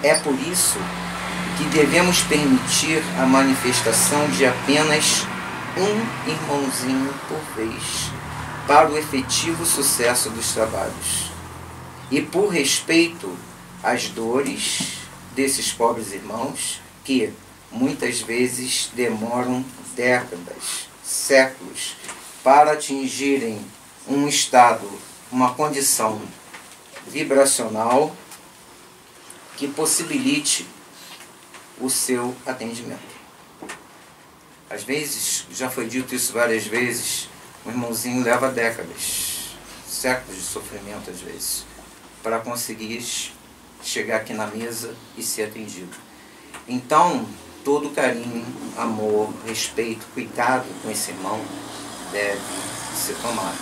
é por isso que devemos permitir a manifestação de apenas um irmãozinho por vez, para o efetivo sucesso dos trabalhos. E por respeito às dores desses pobres irmãos, que muitas vezes demoram décadas, séculos, para atingirem um estado, uma condição vibracional que possibilite o seu atendimento. Às vezes, já foi dito isso várias vezes, o irmãozinho leva décadas, séculos de sofrimento às vezes, para conseguir chegar aqui na mesa e ser atendido. Então, todo carinho, amor, respeito, cuidado com esse irmão deve ser tomado.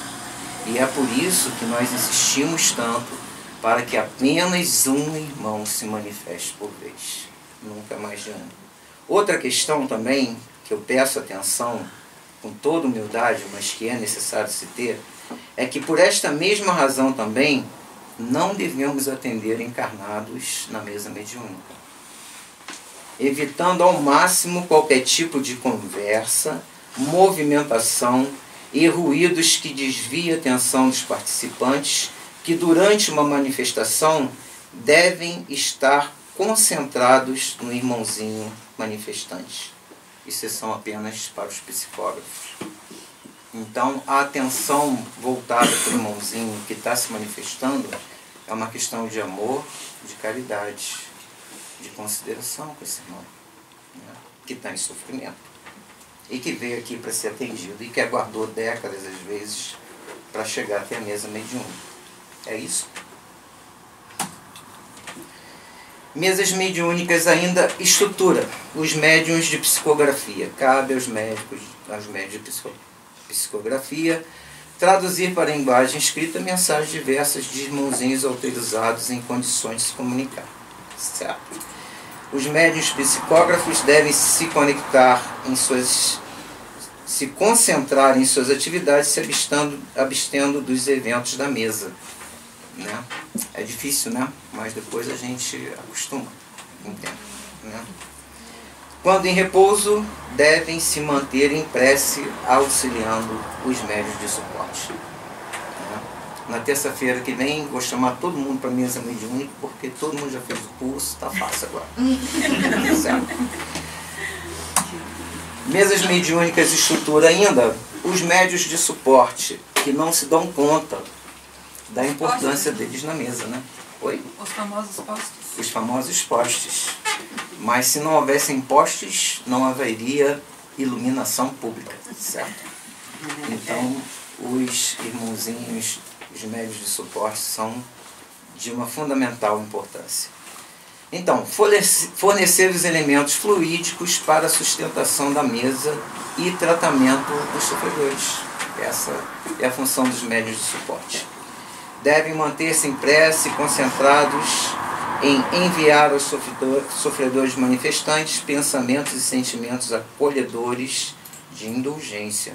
E é por isso que nós insistimos tanto para que apenas um irmão se manifeste por vez, nunca mais de um. Outra questão também, que eu peço atenção com toda humildade, mas que é necessário se ter, é que por esta mesma razão também não devemos atender encarnados na mesa mediúnica, evitando ao máximo qualquer tipo de conversa, movimentação e ruídos que desviem a atenção dos participantes, que durante uma manifestação devem estar concentrados no irmãozinho manifestante. Isso são apenas para os psicógrafos. Então, a atenção voltada para o irmãozinho que está se manifestando é uma questão de amor, de caridade, de consideração com esse irmão, né, que está em sofrimento e que veio aqui para ser atendido e que aguardou décadas, às vezes, para chegar até a mesa mediúnica. É isso. Mesas mediúnicas ainda estrutura os médiuns de psicografia. Cabe aos médios de psicografia traduzir para a linguagem escrita mensagens diversas de irmãozinhos autorizados em condições de se comunicar. Certo? Os médiuns psicógrafos devem se concentrar em suas atividades, se abstendo dos eventos da mesa. Né? É difícil, né? Mas depois a gente acostuma com o tempo, né? Quando em repouso, devem se manter em prece, auxiliando os médios de suporte. Né? Na terça-feira que vem, vou chamar todo mundo para a mesa mediúnica, porque todo mundo já fez o curso, está fácil agora. Certo? Mesas mediúnicas estrutura ainda os médios de suporte, que não se dão conta da importância deles na mesa, né? Oi? Os famosos postes. Os famosos postes. Mas se não houvessem postes, não haveria iluminação pública, certo? Então, os irmãozinhos, os médios de suporte são de uma fundamental importância. Então, fornecer os elementos fluídicos para a sustentação da mesa e tratamento dos sofredores. Essa é a função dos médios de suporte. Devem manter-se em prece, concentrados em enviar aos sofredores manifestantes pensamentos e sentimentos acolhedores de indulgência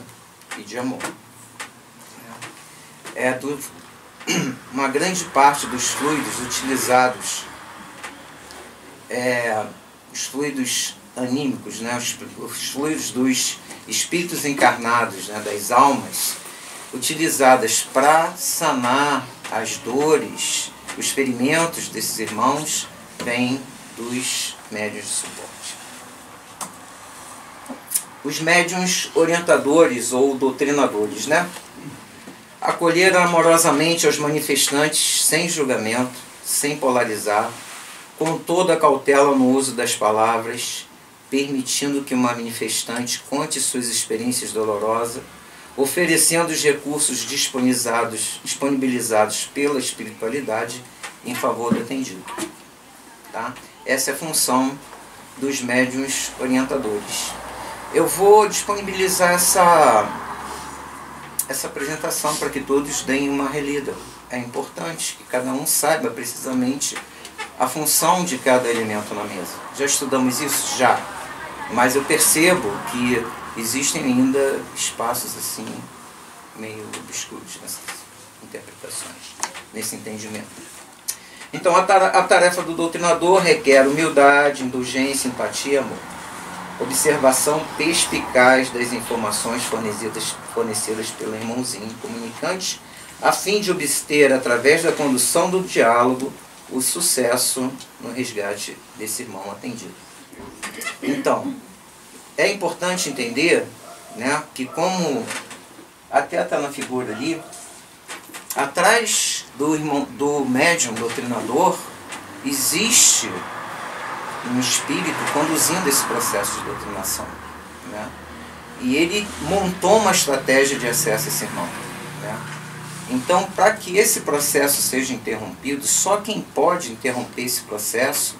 e de amor. Uma grande parte dos fluidos utilizados, os fluidos anímicos, né, os fluidos dos espíritos encarnados, né, das almas, utilizadas para sanar as dores, os ferimentos desses irmãos, vêm dos médiuns de suporte. Os médiuns orientadores ou doutrinadores, né? Acolheram amorosamente aos manifestantes sem julgamento, sem polarizar, com toda a cautela no uso das palavras, permitindo que o manifestante conte suas experiências dolorosas, oferecendo os recursos disponibilizados pela espiritualidade em favor do atendido. Tá? Essa é a função dos médiuns orientadores. Eu vou disponibilizar essa apresentação para que todos deem uma relida. É importante que cada um saiba precisamente a função de cada elemento na mesa. Já estudamos isso? Já. Mas eu percebo que existem ainda espaços assim, meio obscuros nessas interpretações, nesse entendimento. Então, a tarefa do doutrinador requer humildade, indulgência, empatia e amor. Observação perspicaz das informações fornecidas pelo irmãozinho comunicante, a fim de obter, através da condução do diálogo, o sucesso no resgate desse irmão atendido. Então, é importante entender, né, que como até está na figura ali, atrás do médium doutrinador existe um espírito conduzindo esse processo de doutrinação, né? E ele montou uma estratégia de acesso a esse irmão, né? Então, para que esse processo seja interrompido, só quem pode interromper esse processo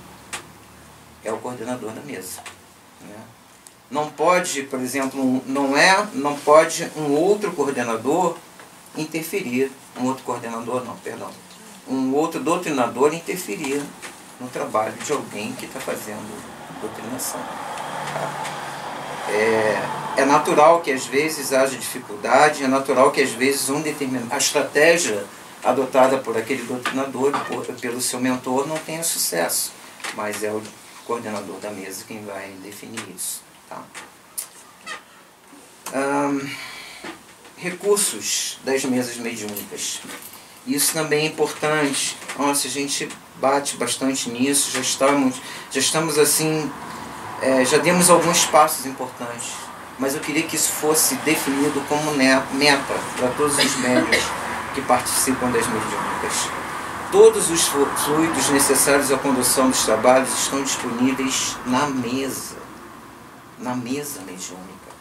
é o coordenador da mesa, né? Não pode, por exemplo, não pode um outro coordenador interferir, um outro doutrinador interferir no trabalho de alguém que está fazendo doutrinação. Tá? É natural que às vezes haja dificuldade, é natural que às vezes a estratégia adotada por aquele doutrinador, pelo seu mentor, não tenha sucesso, mas é o coordenador da mesa quem vai definir isso. Tá? Recursos das mesas mediúnicas. Isso também é importante. Nossa, a gente bate bastante nisso, já estamos assim, já demos alguns passos importantes, mas eu queria que isso fosse definido como meta para todos os médiuns que participam das mediúnicas. Todos os fluidos necessários à condução dos trabalhos estão disponíveis na mesa mediúnica.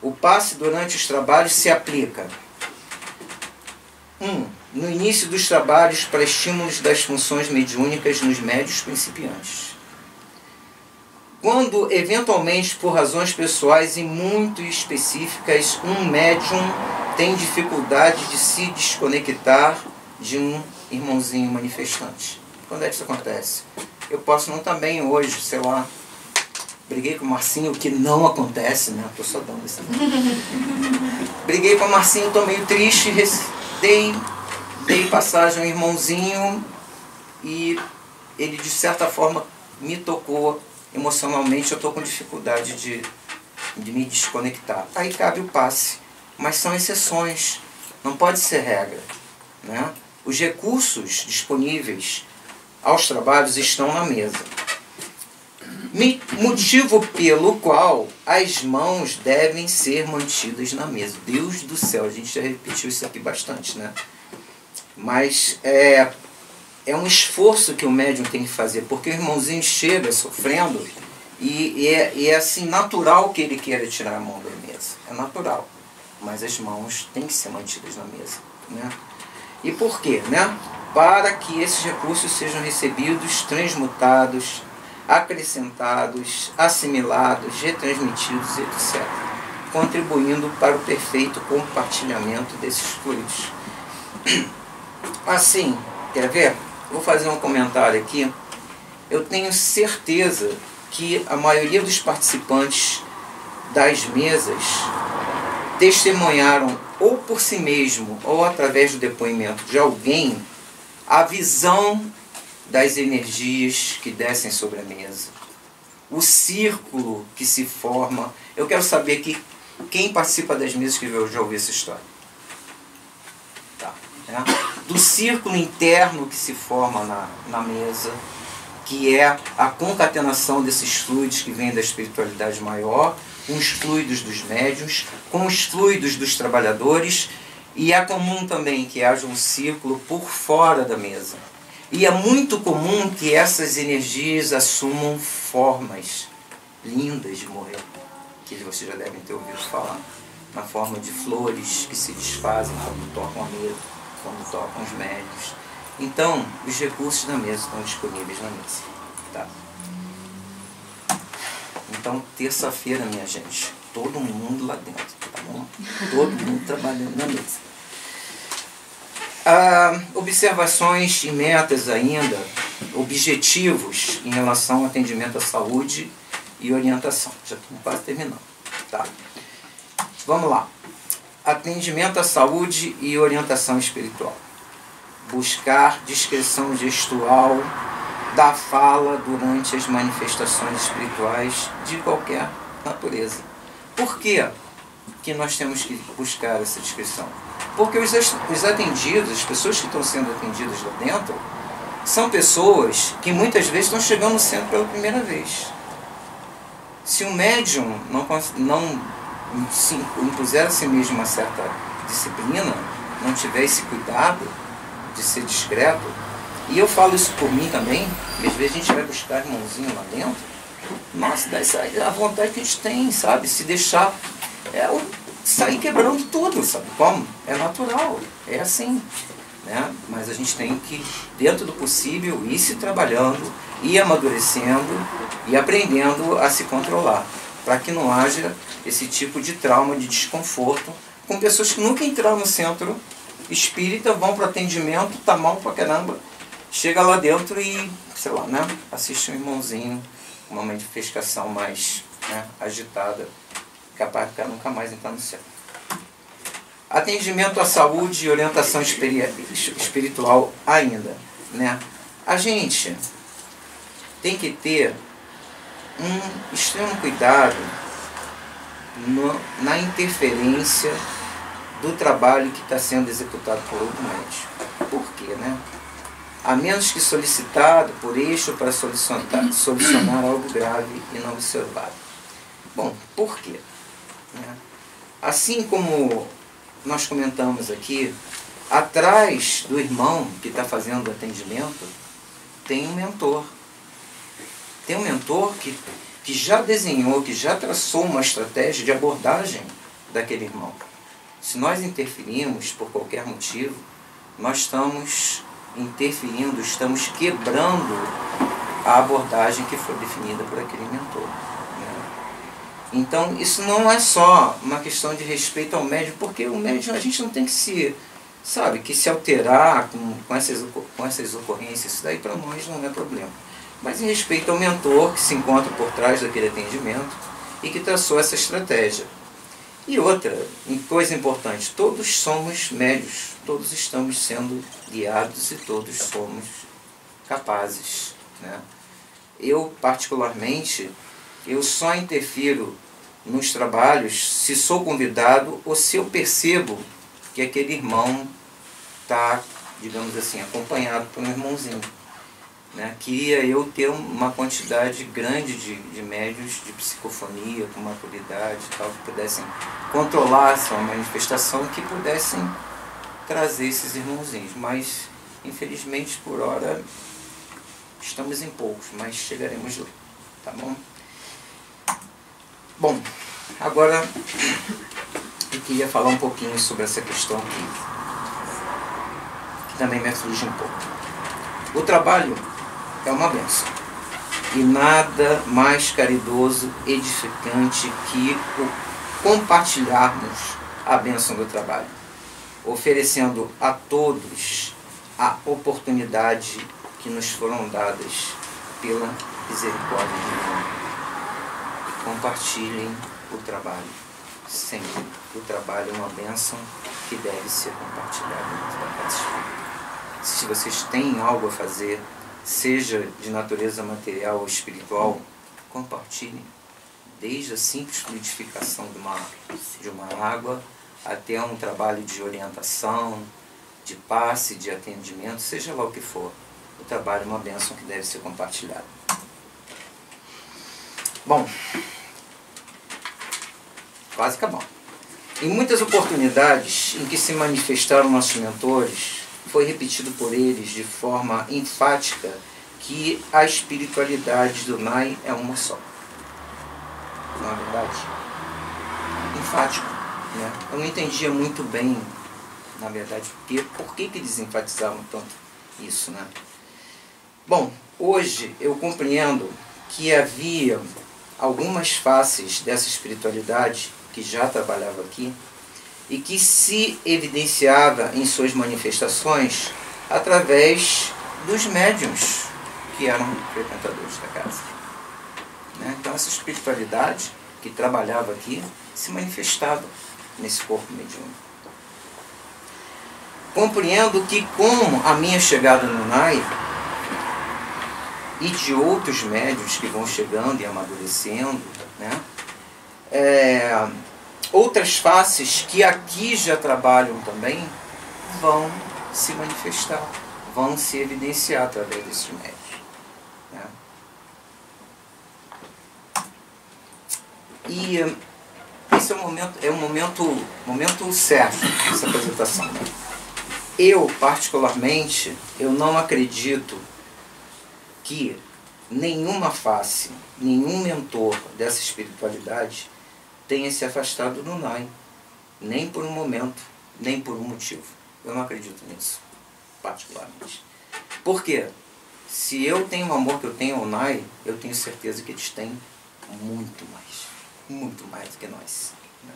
O passe durante os trabalhos se aplica no início dos trabalhos para estímulos das funções mediúnicas nos médiuns principiantes. Quando, eventualmente, por razões pessoais e muito específicas, um médium tem dificuldade de se desconectar de um irmãozinho manifestante. Quando é que isso acontece? Eu posso não também hoje, sei lá, briguei com o Marcinho, o que não acontece, né? Estou só dando isso. Briguei com o Marcinho, estou meio triste, dei passagem ao irmãozinho e ele, de certa forma, me tocou emocionalmente. Eu estou com dificuldade de me desconectar. Aí cabe o passe, mas são exceções, não pode ser regra, né? Os recursos disponíveis aos trabalhos estão na mesa. Motivo pelo qual as mãos devem ser mantidas na mesa. Deus do céu, a gente já repetiu isso aqui bastante, né? Mas é um esforço que o médium tem que fazer, porque o irmãozinho chega sofrendo e é assim natural que ele queira tirar a mão da mesa. É natural, mas as mãos têm que ser mantidas na mesa, né? E por quê, né? Para que esses recursos sejam recebidos, transmutados, acrescentados, assimilados, retransmitidos, etc., contribuindo para o perfeito compartilhamento desses fluidos. Assim, quer ver? Vou fazer um comentário aqui. Eu tenho certeza que a maioria dos participantes das mesas testemunharam, ou por si mesmo, ou através do depoimento de alguém, a visão das energias que descem sobre a mesa, o círculo que se forma. Eu quero saber que quem participa das mesas que já ouviu essa história. Tá, né? Do círculo interno que se forma na mesa, que é a concatenação desses fluidos que vêm da espiritualidade maior, com os fluidos dos médiuns, com os fluidos dos trabalhadores, e é comum também que haja um círculo por fora da mesa. E é muito comum que essas energias assumam formas lindas de morrer, que vocês já devem ter ouvido falar, na forma de flores que se desfazem quando tocam a mesa, quando tocam os médiuns. Então, os recursos da mesa estão disponíveis na mesa. Tá? Então, terça-feira, minha gente, todo mundo lá dentro, tá bom? Todo mundo trabalhando na mesa. Observações e metas ainda, objetivos em relação ao atendimento à saúde e orientação. Já estou quase terminando. Tá? Vamos lá. Atendimento à saúde e orientação espiritual. Buscar discrição gestual da fala durante as manifestações espirituais de qualquer natureza. Por quê que nós temos que buscar essa discrição? Porque os atendidos, as pessoas que estão sendo atendidas lá dentro, são pessoas que muitas vezes estão chegando no centro pela primeira vez. Se o médium não se impuser a si mesmo uma certa disciplina, não tiver esse cuidado de ser discreto, e eu falo isso por mim também, que às vezes a gente vai buscar irmãozinho lá dentro, nossa, dá a vontade que a gente tem, sabe? Se deixar, sair quebrando tudo, sabe como? É natural, é assim. né? Mas a gente tem que, dentro do possível, ir se trabalhando, ir amadurecendo e aprendendo a se controlar, para que não haja esse tipo de trauma, de desconforto, com pessoas que nunca entraram no centro espírita, vão para o atendimento, tá mal pra caramba, chega lá dentro e, sei lá, né, assiste um irmãozinho, uma manifestação mais, né, agitada, capaz de ficar nunca mais entrar no centro. Atendimento à saúde e orientação espiritual ainda, né? A gente tem que ter um extremo cuidado na interferência do trabalho que está sendo executado por outro médico. Por quê, né? A menos que solicitado por eixo para solucionar algo grave e não observado. Bom, por quê? Né? Assim como nós comentamos aqui, atrás do irmão que está fazendo o atendimento, tem um mentor. Tem um mentor que já desenhou, que já traçou uma estratégia de abordagem daquele irmão. Se nós interferimos por qualquer motivo, nós estamos interferindo, estamos quebrando a abordagem que foi definida por aquele mentor. Então, isso não é só uma questão de respeito ao médium, porque o médium, a gente não tem que se, sabe, que se alterar com essas ocorrências. Isso daí para nós não é problema. Mas em respeito ao mentor que se encontra por trás daquele atendimento e que traçou essa estratégia. E outra coisa importante, todos somos médios, todos estamos sendo guiados e todos somos capazes, né? Eu, particularmente, eu só interfiro nos trabalhos se sou convidado ou se eu percebo que aquele irmão está, digamos assim, acompanhado por um irmãozinho. Né? Queria eu ter uma quantidade grande de médios de psicofonia, com maturidade e tal, que pudessem controlar essa manifestação, que pudessem trazer esses irmãozinhos. Mas, infelizmente, por hora, estamos em poucos, mas chegaremos lá. Tá bom? Bom, agora eu queria falar um pouquinho sobre essa questão aqui, que também me aflige um pouco. O trabalho é uma bênção, e nada mais caridoso, edificante que o compartilharmos a bênção do trabalho, oferecendo a todos a oportunidade que nos foram dadas pela misericórdia divina. Compartilhem o trabalho. Sempre. O trabalho é uma bênção que deve ser compartilhada entre cada espírito. Se vocês têm algo a fazer, seja de natureza material ou espiritual, compartilhem. Desde a simples fluidificação de uma água até um trabalho de orientação, de passe, de atendimento, seja lá o que for. O trabalho é uma bênção que deve ser compartilhada. Bom, quase acabou. Em muitas oportunidades em que se manifestaram nossos mentores, foi repetido por eles de forma enfática que a espiritualidade do NAI é uma só. Não é verdade? Enfático. Né? Eu não entendia muito bem, na verdade, por que eles enfatizavam tanto isso. Né? Bom, hoje eu compreendo que havia algumas faces dessa espiritualidade que já trabalhava aqui e que se evidenciava em suas manifestações através dos médiuns que eram frequentadores da casa. Né? Então essa espiritualidade que trabalhava aqui se manifestava nesse corpo mediúnico. Compreendo que com a minha chegada no NAI e de outros médiuns que vão chegando e amadurecendo, né? Outras faces que aqui já trabalham também vão se manifestar, vão se evidenciar através desses médiuns. Né? E esse é um momento certo dessa apresentação. Né? Eu, particularmente, eu não acredito que nenhuma face, nenhum mentor dessa espiritualidade tenha se afastado do NAI, nem por um momento, nem por um motivo. Eu não acredito nisso. particularmente. Por quê? Se eu tenho o amor que eu tenho ao Nai, eu tenho certeza que eles têm muito mais do que nós. Né?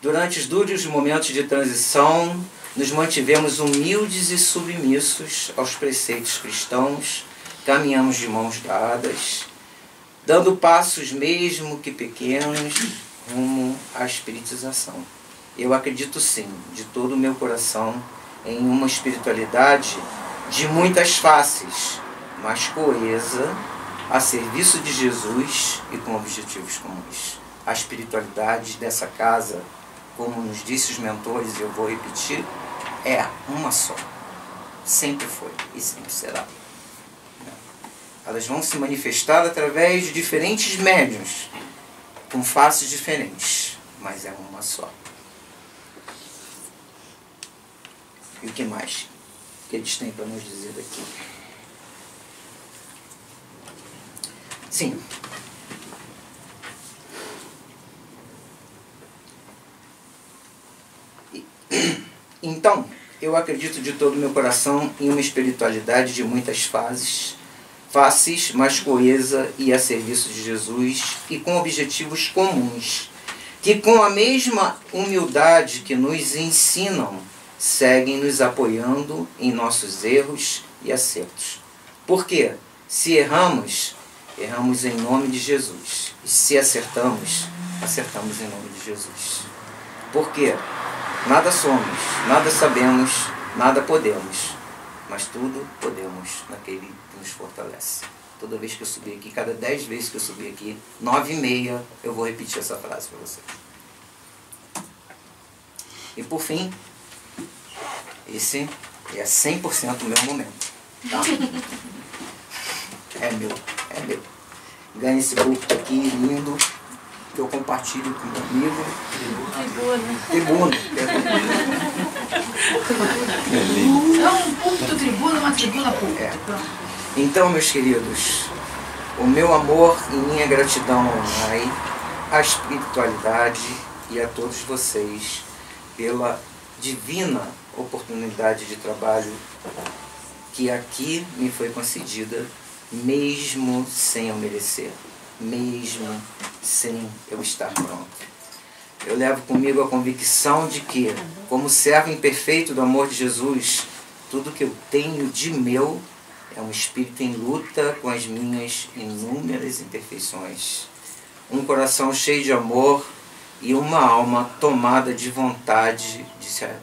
Durante os duros momentos de transição, nos mantivemos humildes e submissos aos preceitos cristãos, caminhamos de mãos dadas, dando passos mesmo que pequenos rumo à espiritização. Eu acredito sim, de todo o meu coração, em uma espiritualidade de muitas faces, mas coesa, a serviço de Jesus e com objetivos comuns. A espiritualidade dessa casa, como nos disse os mentores, e eu vou repetir, é uma só. Sempre foi e sempre será. Elas vão se manifestar através de diferentes médiuns, com faces diferentes, mas é uma só. E o que mais que eles têm para nos dizer daqui? Sim. Então, eu acredito de todo o meu coração em uma espiritualidade de muitas faces, mas coesa e a serviço de Jesus e com objetivos comuns, que com a mesma humildade que nos ensinam, seguem nos apoiando em nossos erros e acertos. Porque se erramos, erramos em nome de Jesus. E se acertamos, acertamos em nome de Jesus. Porque nada somos, nada sabemos, nada podemos, mas tudo podemos naquele que nos fortalece. Toda vez que eu subir aqui, cada 10 vezes que eu subir aqui, 9h30, eu vou repetir essa frase para você. E por fim, esse é 100% o meu momento. Tá? É meu. Ganha esse grupo aqui lindo, que eu compartilho com meu amigo. Tribuna. É um púlpito tribuna, uma tribuna pública. É. Então, meus queridos, o meu amor e minha gratidão ao Nai, à espiritualidade e a todos vocês pela divina oportunidade de trabalho que aqui me foi concedida, mesmo sem eu merecer, mesmo sem eu estar pronto. Eu levo comigo a convicção de que, como servo imperfeito do amor de Jesus, tudo que eu tenho de meu é um espírito em luta com as minhas inúmeras imperfeições, um coração cheio de amor e uma alma tomada de vontade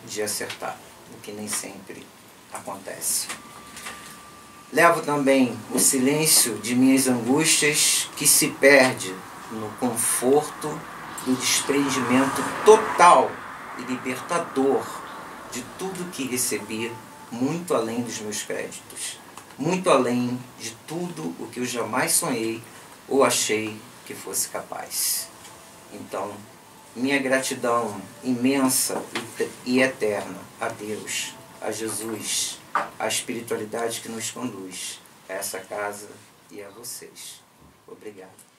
de acertar, o que nem sempre acontece. Levo também o silêncio de minhas angústias, que se perde no conforto do desprendimento total e libertador de tudo que recebi, muito além dos meus créditos, muito além de tudo o que eu jamais sonhei ou achei que fosse capaz. Então, minha gratidão imensa e eterna a Deus, a Jesus, a espiritualidade que nos conduz a essa casa e a vocês. Obrigado.